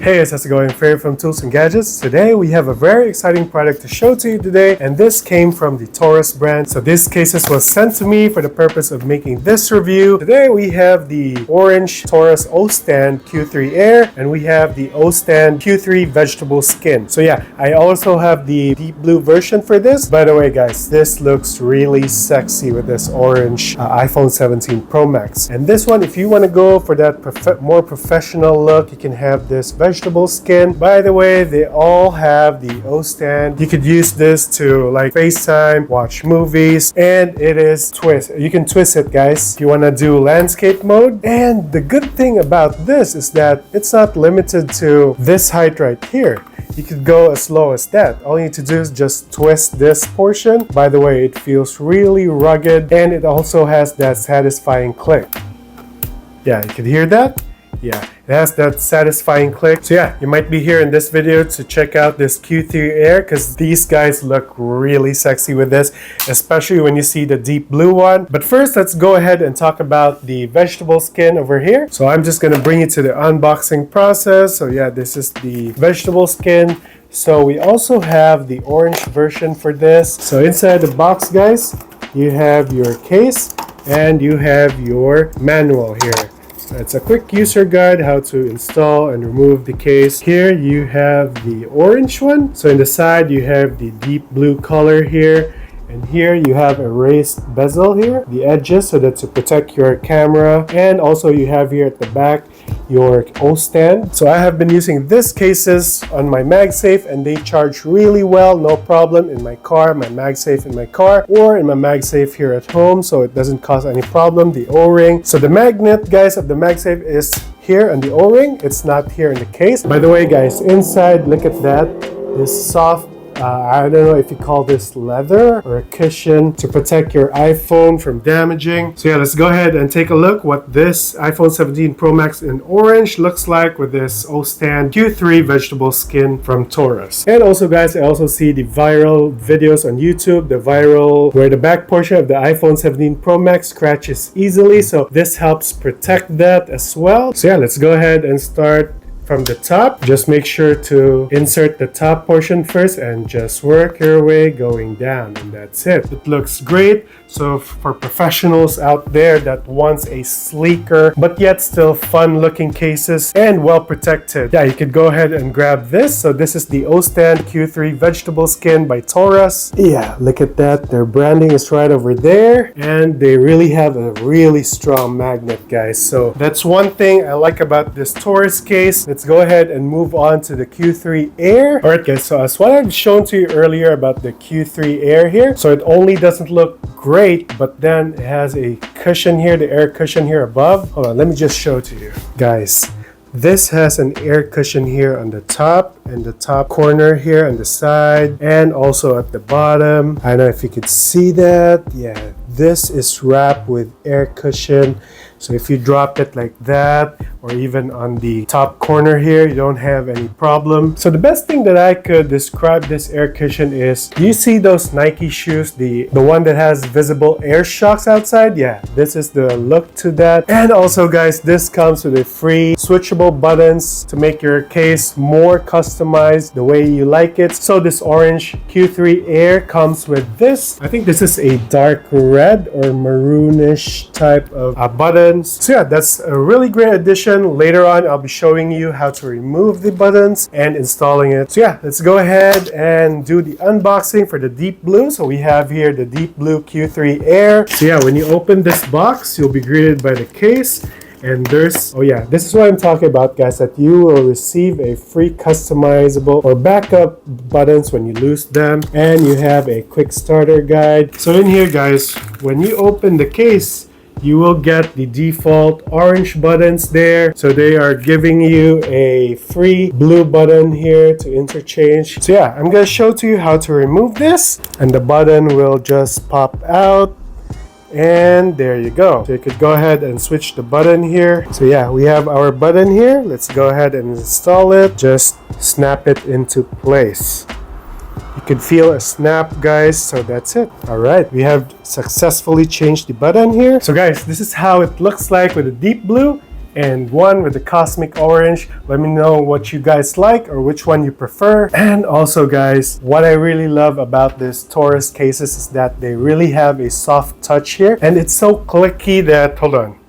Hey guys, how's it going? Fair from Tools and Gadgets. Today we have a very exciting product to show to you today, and this came from the Torras brand. So this cases was sent to me for the purpose of making this review. Today we have the orange Torras Ostand Q3 Air, and we have the Ostand Q3 Vegetable Skin. So yeah, I also have the deep blue version for this. By the way guys, this looks really sexy with this orange iPhone 17 Pro Max. And this one, if you want to go for that more professional look, you can have this vegetable skin. By the way, they all have the Ostand. You could use this to like FaceTime, watch movies, and it is twist. You can twist it guys if you want to do landscape mode. And the good thing about this is that it's not limited to this height right here. You could go as low as that. All you need to do is just twist this portion. By the way, it feels really rugged, and it also has that satisfying click. Yeah, you can hear that? Yeah, it has that satisfying click. So yeah, you might be here in this video to check out this Q3 Air because these guys look really sexy with this, especially when you see the deep blue one. But first, let's go ahead and talk about the vegetable skin over here. So I'm just gonna bring you to the unboxing process. So yeah, this is the vegetable skin. So we also have the orange version for this. So inside the box, guys, you have your case and you have your manual here. It's a quick user guide how to install and remove the case. Here you have the orange one. So in the side you have the deep blue color here. And here you have a raised bezel here, the edges, so that to protect your camera. And also you have here at the back your Ostand. So I have been using these cases on my MagSafe and they charge really well, no problem in my car, my MagSafe in my car, or in my MagSafe here at home, so it doesn't cause any problem. The O-ring. So the magnet, guys, of the MagSafe is here on the O-ring. It's not here in the case. By the way, guys, inside, look at that. This soft I don't know if you call this leather or a cushion to protect your iPhone from damaging. So yeah, let's go ahead and take a look what this iPhone 17 Pro Max in orange looks like with this Ostand Q3 vegetable skin from Torras. And also guys, I also see the viral videos on YouTube, the viral where the back portion of the iPhone 17 Pro Max scratches easily. So this helps protect that as well. So yeah, let's go ahead and start from the top. Just make sure to insert the top portion first and just work your way going down, and that's it. It looks great. So for professionals out there that wants a sleeker but yet still fun looking cases and well protected, yeah, you could go ahead and grab this. So this is the Ostand Q3 vegetable skin by Torras. Yeah, look at that. Their branding is right over there, and they really have a really strong magnet, guys. So that's one thing I like about this Torras case. Let's go ahead and move on to the Q3 Air. Alright guys, so as what I've shown to you earlier about the Q3 Air here, so it only doesn't look great, but then it has a cushion here, the air cushion here above. Hold on, let me just show to you. Guys, this has an air cushion here on the top and the top corner here on the side and also at the bottom. I don't know if you could see that. Yeah, this is wrapped with air cushion. So if you drop it like that, or even on the top corner here, you don't have any problem. So the best thing that I could describe this air cushion is, do you see those Nike shoes, the one that has visible air shocks outside? Yeah, this is the look to that. And also guys, this comes with a free switchable buttons to make your case more customized the way you like it. So this orange Q3 Air comes with this. I think this is a dark red or maroonish type of button. So yeah, that's a really great addition. Later on, I'll be showing you how to remove the buttons and installing it. So yeah, let's go ahead and do the unboxing for the deep blue. So we have here the deep blue Q3 Air. So yeah, when you open this box, you'll be greeted by the case. And there's, oh yeah, this is what I'm talking about, guys, that you will receive a free customizable or backup buttons when you lose them. And you have a quick starter guide. So in here, guys, when you open the case, you will get the default orange buttons there. So they are giving you a free blue button here to interchange. So yeah, I'm gonna show to you how to remove this, and the button will just pop out. And there you go. So you could go ahead and switch the button here. So yeah, we have our button here. Let's go ahead and install it. Just snap it into place. You can feel a snap, guys. So that's it. All right, we have successfully changed the button here. So guys, this is how it looks like with the deep blue and one with the cosmic orange. Let me know what you guys like or which one you prefer. And also guys, what I really love about this Torras cases is that they really have a soft touch here, and it's so clicky that, hold on,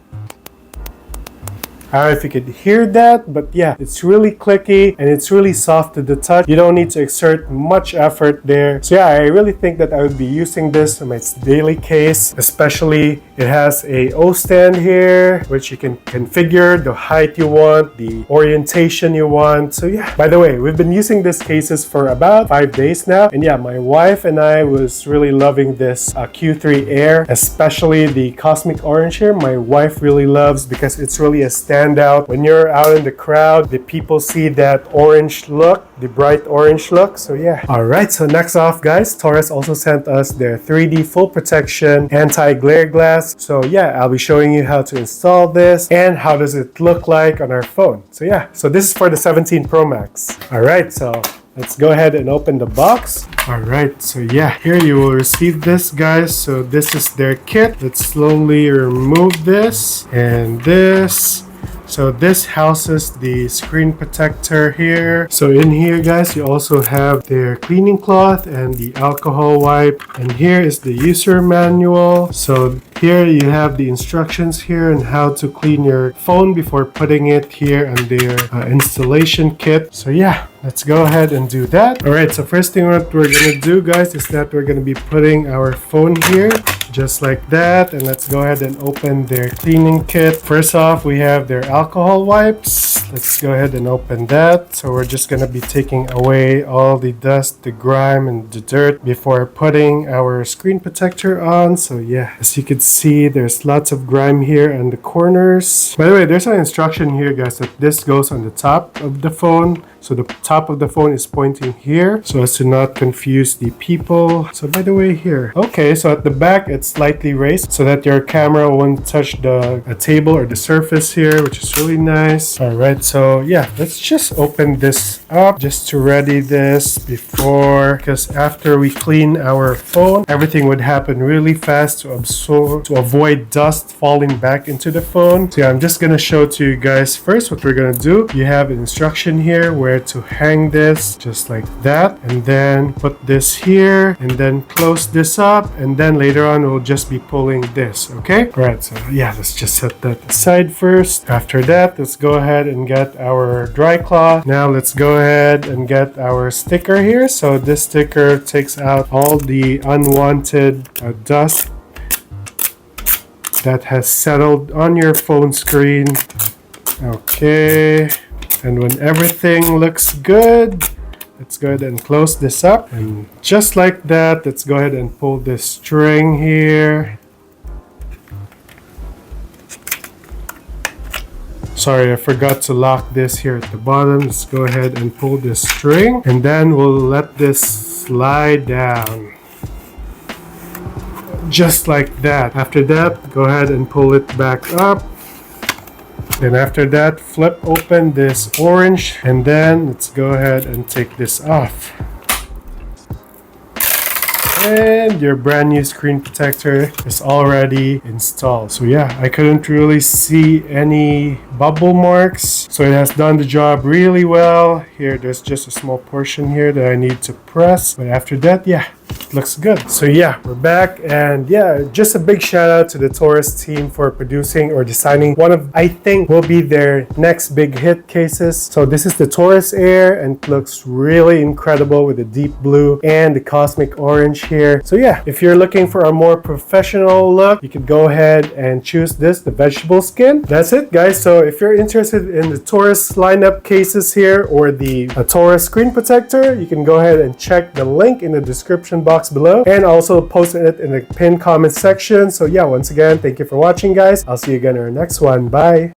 I don't know if you could hear that, but yeah, it's really clicky and it's really soft to the touch. You don't need to exert much effort there. So yeah, I really think that I would be using this in my daily case. Especially, it has a O-stand here, which you can configure the height you want, the orientation you want. So yeah, by the way, we've been using these cases for about 5 days now. And yeah, my wife and I was really loving this Q3 Air, especially the cosmic orange here. My wife really loves because it's really a standout. When you're out in the crowd, the people see that orange look, the bright orange look. So yeah. Alright, so next off guys, Torras also sent us their 3D full protection anti-glare glass. So yeah, I'll be showing you how to install this and how does it look like on our phone. So yeah, so this is for the 17 Pro Max. Alright, so let's go ahead and open the box. Alright, so yeah, here you will receive this guys. So this is their kit. Let's slowly remove this and this. So this houses the screen protector here. So in here guys, you also have their cleaning cloth and the alcohol wipe. And here is the user manual. So here you have the instructions here on how to clean your phone before putting it here on their installation kit. So yeah, let's go ahead and do that. Alright, so first thing what we're gonna do guys is that we're gonna be putting our phone here just like that, and let's go ahead and open their cleaning kit. First off, we have their alcohol wipes. Let's go ahead and open that. So we're just gonna be taking away all the dust, the grime, and the dirt before putting our screen protector on. So yeah, as you can see, there's lots of grime here on the corners. By the way, there's an instruction here guys that this goes on the top of the phone. So the top of the phone is pointing here so as to not confuse the people. So by the way here, okay, so at the back it's slightly raised so that your camera won't touch the table or the surface here, which is really nice. Alright, so yeah, let's just open this up just to ready this before, because after we clean our phone, everything would happen really fast to avoid dust falling back into the phone. So yeah, I'm just gonna show to you guys first what we're gonna do. You have an instruction here where to hang this just like that, and then put this here and then close this up, and then later on we'll just be pulling this. Okay, all right, so yeah, let's just set that aside first. After that, let's go ahead and get our dry cloth. Now let's go ahead and get our sticker here. So this sticker takes out all the unwanted dust that has settled on your phone screen. Okay, and when everything looks good, let's go ahead and close this up. And just like that, let's go ahead and pull this string here. Sorry, I forgot to lock this here at the bottom. Let's go ahead and pull this string, and then we'll let this slide down. Just like that. After that, go ahead and pull it back up. Then after that, flip open this orange, and then let's go ahead and take this off. And your brand new screen protector is already installed. So yeah, I couldn't really see any bubble marks. So it has done the job really well. Here, there's just a small portion here that I need to press. But after that, yeah, it looks good. So yeah, we're back, and yeah, just a big shout out to the Torras team for producing or designing one of, I think, will be their next big hit cases. So this is the Torras Air, and it looks really incredible with the deep blue and the cosmic orange here. So yeah, if you're looking for a more professional look, you could go ahead and choose this, the vegetable skin. That's it guys. So if you're interested in the Torras lineup cases here or the Torras screen protector, you can go ahead and check the link in the description box below, and also post it in the pinned comment section. So yeah, once again, thank you for watching guys. I'll see you again in our next one. Bye.